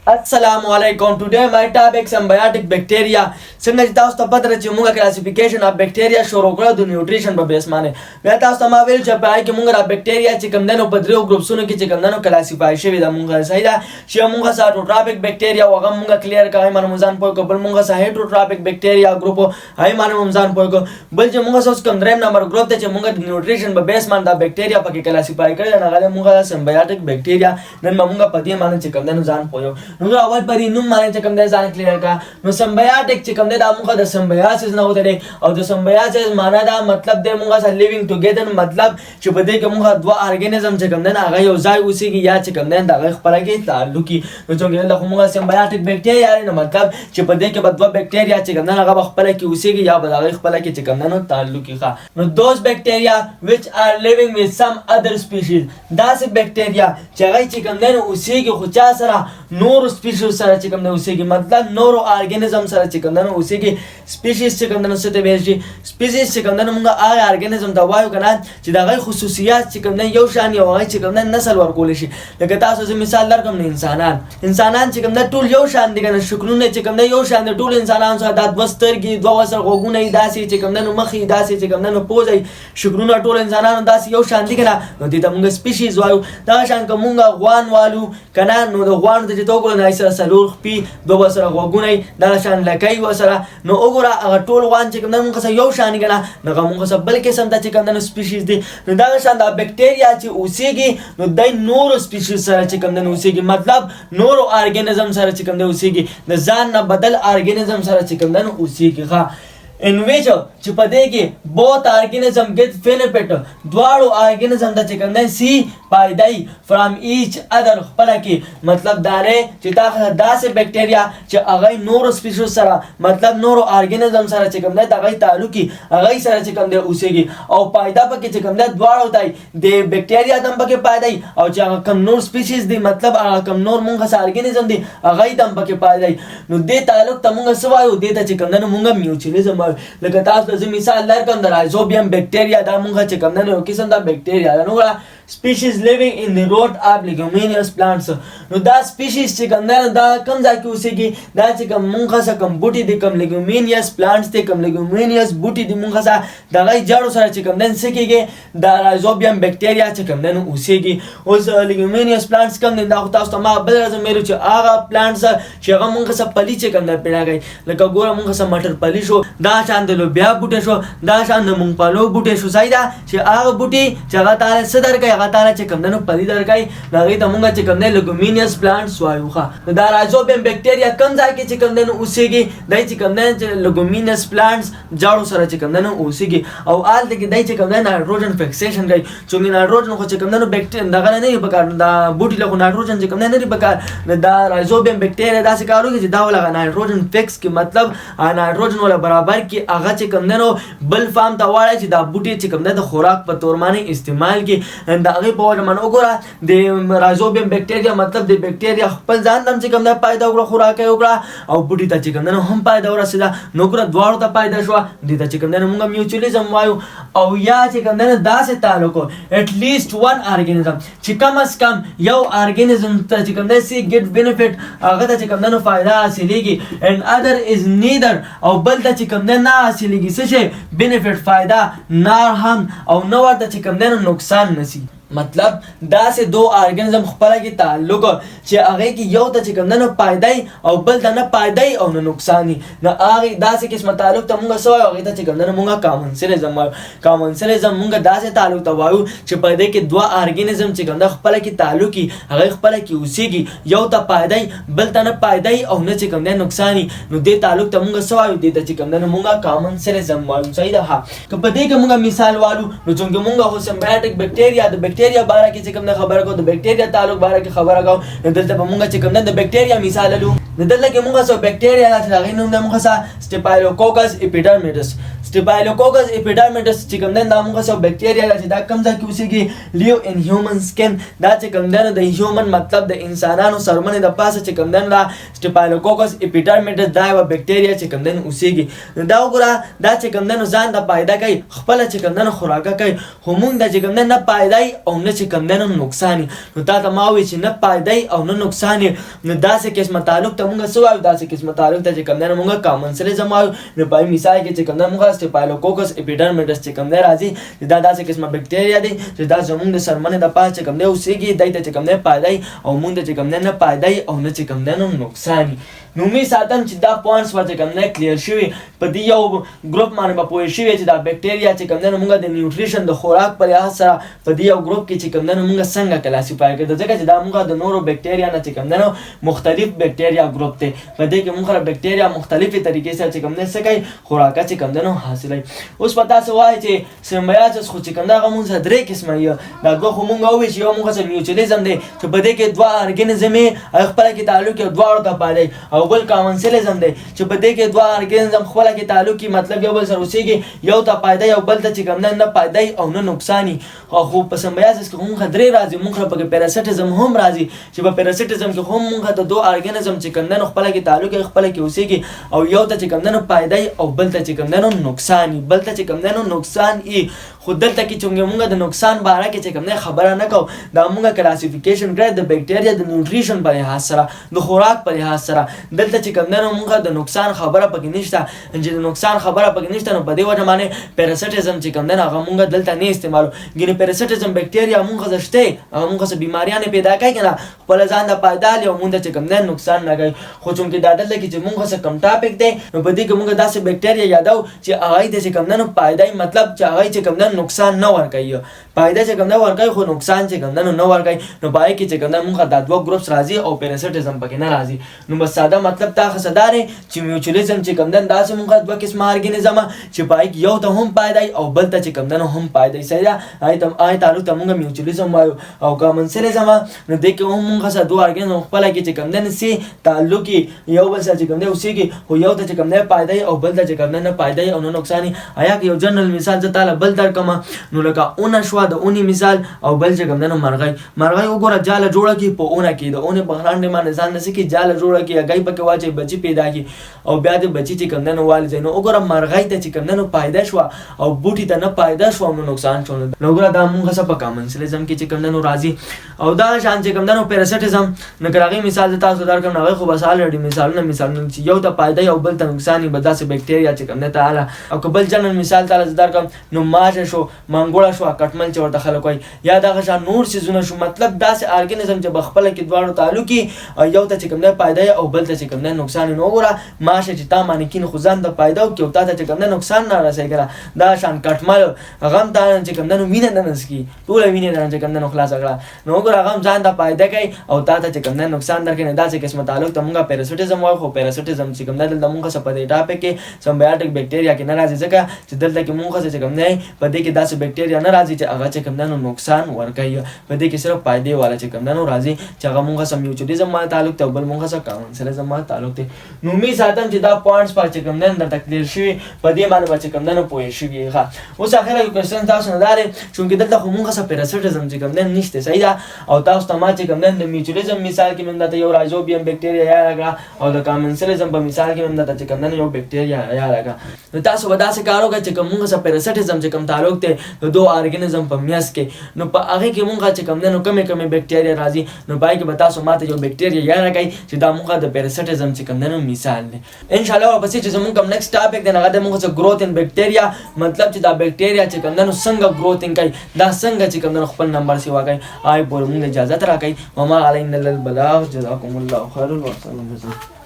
Assalamualaikum. Today my topic symbiotic bacteria. څنګه چې تاسو ته پته ده چې موږ کلاسیفیکیشن اف بکټیریا شروع کړو د نیوټریشن په بیس باندې. بیا تاسو ته ما ویل چې په کې موږ را بکټیریا چې کوم دنو په دریو ګروپسونو کې چې کوم دنو کلاسیفای شوی دا موږ صحیح ده چې موږ ساټوټراپیک بکټیریا وغه موږ کلیر کړای مانه مزان پوي کو بل موږ سا هیټروټراپیک بکټیریا ګروپ هاي مانه مزان پوي کو بل چې موږ اوس کوم دریم نمبر ګروپ ته چې موږ د نیوټریشن په بیس باندې دا بکټیریا پکې کلاسیفای کړل نه غواړم موږ سمبیوټیک بکټیریا نن موږ په دې باندې چې کوم دنو ځان پوي نو اول پرې نوم باندې چې کوم دنو ځان کلیر کا نو سمبیوټیک چې کوم دنو موږ د سمبیاسس نه وته او د سمبیاسس معنا دا مطلب د موږ سره لیوینګ ټوګیدر مطلب چې په دې کې موږ دوه ارګانیزم چې کوم دنو هغه یو ځای اوسېږي یا چې کوم دنو دغه خپل کې تعلقي نو څنګه له موږ سمبیوټیک بکټیریا نه مطلب چې په دې کې به دوه بکټیریا چې کوم دنو هغه خپل کې اوسېږي یا به دغه خپل کې چې کوم دنو تعلقي ښه نو those bacteria which are living with some other species دا سه بکټیریا چې هغه چې کوم دنو اوسېږي خو چا سره نور سپیشیز سره چې کوم دنو اوسېږي مطلب نور ارګانیزم سره چې کوم دنو اوسېږي سپیشیز چې کوم دنو څه ته ویل شي سپیشیز چې کوم دنو موږ هغه ارګانیزم ته وایو کنه چې دغه خصوصیات چې کوم دنو یو شان یو هغه چې کوم دنو نسل ورکول شي لکه تاسو زه مثال درکوم نه انسانان چې کوم دنو ټول یو شان دي کنه شکلونه چې کوم دنو یو شان دي ټول انسانان سره د دوسترګي دوه وسر غوګونه داسې چې کوم دنو مخې داسې چې کوم دنو پوزي شکلونه ټول انسانانو داسې یو شان دي کنه نو دې ته موږ سپیشیز وایو دا شان کومه غوان والو کنه نو د غوان د تو ګل نه سره سلور پی دوه وسر غوګونه دا شان لکای وسره نو وګوره ټول وان چې کوم دنو موږ یو شان کنه نو موږ سره بل قسم د چې کوم دنو سپیشیز دي نو دا شان د بکټیریا چې اوسېږي نو د نور سپیشیز سره چې کوم دنو اوسېږي مطلب نور ارګانیزم سره چې کوم دنو اوسېږي د ځان نه بدل ارګانیزم سره چې کوم دنو اوسېږي ښه in which چې په دې کې both organism get benefit دواړو ارګانیزم د چې کوم دنو سی پایدای from each other خپل کې مطلب دا نه چې دا داسې بکټیریا چې هغه نور سپیشیز سره مطلب نور ارګانیزم سره چې کوم دغه تعلقي هغه سره چې کوم د اوسېږي او پایدا پکې چې کوم د دواړو دای د بکټیریا دم پکې پایدای او چې هغه کوم نور سپیشیز دي مطلب هغه کوم نور مونږه سره ارګانیزم دي هغه دم پکې پایدای نو د تعلق ته مونږ سوایو د ته چې کوم د مونږه میوچولیزم لکه تاسو د مثال لرکم د رایزوبیم بکټیریا دا مونږه چې کوم د یو قسم د بکټیریا نو species living in the root of leguminous plants نو دا species چې کوم دا کوم ځای کې اوسېږي دا چې کوم مونږه سره کوم بوټي دي کوم leguminous plants دي کوم leguminous بوټي دي مونږه سره دغه جړو سره چې کوم دن سکیږي دا رایزوبیم بکټیریا چې کوم دن اوسېږي اوس leguminous plants کوم دي دا تاسو ته ما بل راځم مېرو چې هغه plants چې هغه مونږه سره پلی چې کوم د پیدا کوي لکه ګوره مونږه سره مټر پلی شو دا شان د لوبیا بوټي شو دا شان د مونږپالو بوټي شو زیاده چې هغه بوټي چې هغه تعالی صدر کوي هغه تعالی چې کوم دنو پلی درکای لغې ته مونږ چې کوم نه لګومینیس پلانټس وایو ښه دا رایزوبیم بکټیریا کوم ځای کې چې کوم دنو اوسېږي دای چې کوم نه لګومینیس پلانټس جاړو سره چې کوم دنو اوسېږي او آل دې دای چې کوم نه نایټروجن فکسیشن کوي چې نایټروجن خو چې کوم دنو بکټیریا دغه نه پکار دا بوټي له نایټروجن چې کوم نه لري پکار دا رایزوبیم بکټیریا داسې کارو کې چې دا ولغه نایټروجن فکس کې مطلب نایټروجن ولا برابر کې هغه چې کوم دنو بل فارم ته واړی چې دا بوټي چې کوم نه د خوراک په تور باندې استعمال کې دا هغه په وجه باندې وګوره د رایزوبیم بکټیریا مطلب د بکټیریا خپل ځان دم چې کوم نه پیدا وکړه خوراک یې وکړه او بوټي ته چې کوم نه هم پیدا ورسېده نو ګوره دواړو ته پیدا شو دې ته چې کوم نه موږ میوچولیزم وایو او یا چې کوم نه داسې تعلق at least one organism چې کم از کم یو ارګانیزم ته چې کوم نه سی ګیټ بینیفیټ هغه ته چې کوم نه فائدہ حاصلېږي and other is neither او بل ته چې کوم نه حاصلېږي څه شي بینیفیټ فائدہ نه هم او نو ورته چې کوم نه نقصان نسی مطلب دا سه دو ارګانیزم خپل کې تعلق چې هغه کې یو ته چې کوم نه پایدای او بل ته نه پایدای او نه نقصان نه هغه دا سه قسمه تعلق ته مونږ سوای هغه ته چې کوم نه مونږه کامنسلیزم مونږ دا سه تعلق ته وایو چې پایدای کې دوه ارګانیزم چې کوم نه خپل کې تعلق هغه خپل کې اوسېږي یو ته پایدای بل ته نه پایدای او نه چې کوم نه نقصان نو دې تعلق ته مونږ سوای دې ته چې کوم نه مونږه کامنسلیزم وایو صحیح ده ها که په دې کې مونږه مثال والو نو څنګه مونږه هو سمبیوټیک بکټیریا د بکټیریا باره کې چې کوم نه خبره کو د بکټیریا تعلق باره کې خبره کو دلته به مونږ چې کوم نه د بکټیریا مثال لرو دلته کې مونږ سو بکټیریا چې هغه نوم د مونږ سره سټیفایلوکوکس اپیډرمیډس Staphylococcus epidermidis چې کوم دی دا موږ سره بکټیریا ده چې دا کوم ځای کې اوسېږي لیو ان هیومن سکن دا چې کوم دی د هیومن مطلب د انسانانو سرمنې د پاسه چې کوم دی دا Staphylococcus epidermidis دا یوه بکټیریا چې کوم دی اوسېږي. نو دا وګوره دا چې کوم دی ځان د پیدا کوي خپله چې کوم دی خوراکه کوي خو موږ دا چې کوم دی نه پیدایي او نه چې کوم دی نقصان نو تا ته ما وایي چې نه پیدایي او نه نقصان نو داسې قسمه تعلق ته موږ څه وایو داسې قسمه تعلق ته چې کوم دی موږ کامنسلیزم وایو. نو په مثال کې چې کوم دی موږ Staphylococcus epidermidis چې کوم دی راځي چې دا داسې قسمه بکټیریا دی چې دا زموږ د سرمنې د پاسه چې کوم دی اوسېږي دی ته چې کوم دی پیدایي او موږ ته چې کوم دی نه پیدایي او نه چې کوم دی نقصان نو می ساتم چې دا پوینټس به چې کوم دی کلیر شوي په دې یو ګروپ باندې به پوه شوي چې دا بکټیریا چې کوم دی موږ د نیوټریشن د خوراک په لحاظ سره په دې یو ګروپ کې چې کوم دی موږ څنګه کلاسیفای کړو ځکه چې دا موږ د نورو بکټیریا نه چې کوم دی مختلف بکټیریا ګروپ دی په دې کې موږ بکټیریا مختلفې طریقې سره چې کوم دی څه کوي خوراکه چې کوم دی حاصلوي. اوس په تاسو وایي چې سمبیازس خو چې کوم دی هغه موږ سره درې قسمه یو دا دوه خو موږ ووایو چې یو موږ سره میوچولیزم دی چې په دې کې دوه ارګانیزم یې خپله کې تعلق یې دواړو ته پالي او بل کامنسلیزم دی چې په دې کې دوه ارګانیزم خپله کې تعلق یې مطلب یو بل سره اوسېږي یو ته پیدایي او بل ته چې کوم دی نه پیدایي او نه نقصاني. خو په سمبیازس کې موږ درې راځي موږ پکې پیراسیټیزم هم راځي چې په پیراسیټیزم کې هم موږ د دوه ارګانیزم چې کوم دی خپله کې تعلق یې خپله کې اوسېږي او یو ته چې کوم دی پیدایي او بل ته چې کوم دی نقصاني بل ته چې کوم دی نقصان یې. خو دلته کې چې موږ د نقصان باره کې چې کوم دی خبره نه کوو دا موږ کلاسیفیکیشن کړی د بکټیریا د نیوټریشن په لحاظ سره د خوراک په لحاظ سره دلته چې کوم دی موږ د نقصان خبره پکې نشته چې د نقصان خبره پکې نشته نو په دې وجه باندې پیراسیټیزم چې کوم دی هغه موږ دلته نه استعمالو ګینې پیراسیټیزم بکټیریا موږ څه شته هغه موږ څه بیماریانې پیدا کوي که نه خپل ځان د پایدار یو موږ چې کوم دی نقصان نه کوي. خو چونکې دا دلته کې چې موږ څه کم ټاپک دی نو په دې کې موږ داسې بکټیریا یادو چې هغه د چې کوم دی پایدایي مطلب چې هغه چې کوم دی نقصان نه ورکوي پایده چې کوم دی ورکوي خو نقصان چې کوم دی نه ورکوي. نو په هغې کې چې کوم دی موږ دا دوه ګروپس راځي او پیراسیټیزم پکې نه راځي. نو بس ساده مطلب تا ښه څه دا دی چې میوچولیزم چې کوم دی داسې موږ دوه قسمه ارګانیزم چې په هغې کې یو ته هم پایدایي او بل ته چې کوم دی هم پایدایي صحیح ده هغې تعلق ته موږ میوچولیزم وایو او کامنسلیزم نو دې کې هم موږ سره دوه ارګانیزم خپله کې چې کوم دی نسي تعلق یو بل سره چې کوم دی اوسېږي خو یو ته چې کوم دی پایدایي او بل ته چې کوم دی نه پایدایي او نه نقصاني. آیا که یو جنرل مثال زه تاله بل درکړم نو لکه اونه شوه د اونې مثال او بل چې کوم دی نو مرغۍ وګوره جاله جوړه کړي په اونه کې د اونې په غرانډې باندې ځان نه څه کړي جاله جوړه کړي هګۍ پکې واچوي بچي پیدا کړي او بیا د بچي چې کوم دی نو والځي نو وګوره مرغۍ ته چې کوم دی نو پیدا شوه او بوټي ته نه پیدا شوه نو نقصان شو نو وګوره دا موږ څه په کامنسلیزم کې چې کوم دی نو راځي. او دا شان چې کوم دی نو پیراسیټیزم نو که هغې مثال زه تاسو درکړم هغې خو بس الرډي مثالونه چې یو ته پیدایي او بل ته نقصان وي به داسې بکټیریا چې کوم دی تعالی او که بل جنرل مثال تاله زه درکړم نو ماشه شو منګوړه شوه کټمل چې ورته خلک وایي یا دغه شان نور څیزونه شو مطلب داسې ارګانیزم چې په خپله کې دواړو تعلق وي یو ته چې کوم دی پیدایي او بل ته چې کوم دی نقصان وي. نو وګوره ماشه چې تا باندې کینې خو ځان ته پیدا وکړي او تا ته چې کوم دی نقصان نه رسوي که نه دا شان کټمل هغه هم تا چې کوم دی نو وینه نه نڅکي ټوله وینې نه چې کوم دی نو خلاصه کړه نو وګوره هغه هم ځان ته پیدا کوي او تا ته چې کوم دی نقصان درکوي نو داسې قسمه تعلق ته موږ پیراسیټیزم وایو. خو پیراسیټیزم چې کوم دی دلته موږ څه په دې ټاپک کې سمبیاټک بکټیریا کې نه راځي ځکه چې دلته کې موږ څه چې کوم دی په دې کې داسې بکټیریا نه راځي چې هغه چې کوم دی نو نقصان ورکوي په دې کې صرف فایدې والا چې کوم دی نو راځي چې هغه موږ سره میوچولیزم باندې تعلق دی او بل موږ سره کامنسلیزم باندې تعلق دی. نو می ساتم چې دا پوینټس په چې کوم دی درته کلیر شوي په دې باندې به چې کوم دی نو پوه شوي. ښه اوس اخره یو کوېسچن تاسو نه دا دی چونکې دلته خو موږ سره پیراسیټیزم چې کوم دی نشته صحیح ده او تاسو ته ما چې کوم دی د میوچولیزم مثال کې مې درته یو رایزوبیم بکټیریا یاده کړه او د کامنسلیزم په مثال کې مې درته چې کوم دی یو بکټیریا یاده کړه. نو تاسو به داسې کار وکړئ چې کوم موږ سره پیراسیټیزم چې کوم تعلق دی د دوه ارګانیزم په میانځ کې نو په هغې کې موږ چې کوم دی نو کمې بکټیریا راځي نو په هغې کې به تاسو ماته یو بکټیریا یاده کړئ چې دا موږ د پیراسیټیزم چې کوم دی نو مثال دی. انشاءالله ورپسې چې زموږ کوم نیکسټ ټاپک دی هغه دی موږ سره ګروت ان بکټیریا مطلب چې دا بکټیریا چې کوم دی نو څنګه ګروتینګ کوي دا څنګه چې کوم دی خپل نمبر سیوا کوي آی پورې موږ اجازت راکوئ وما علینا الا البلاغ جزاکم الله خیر.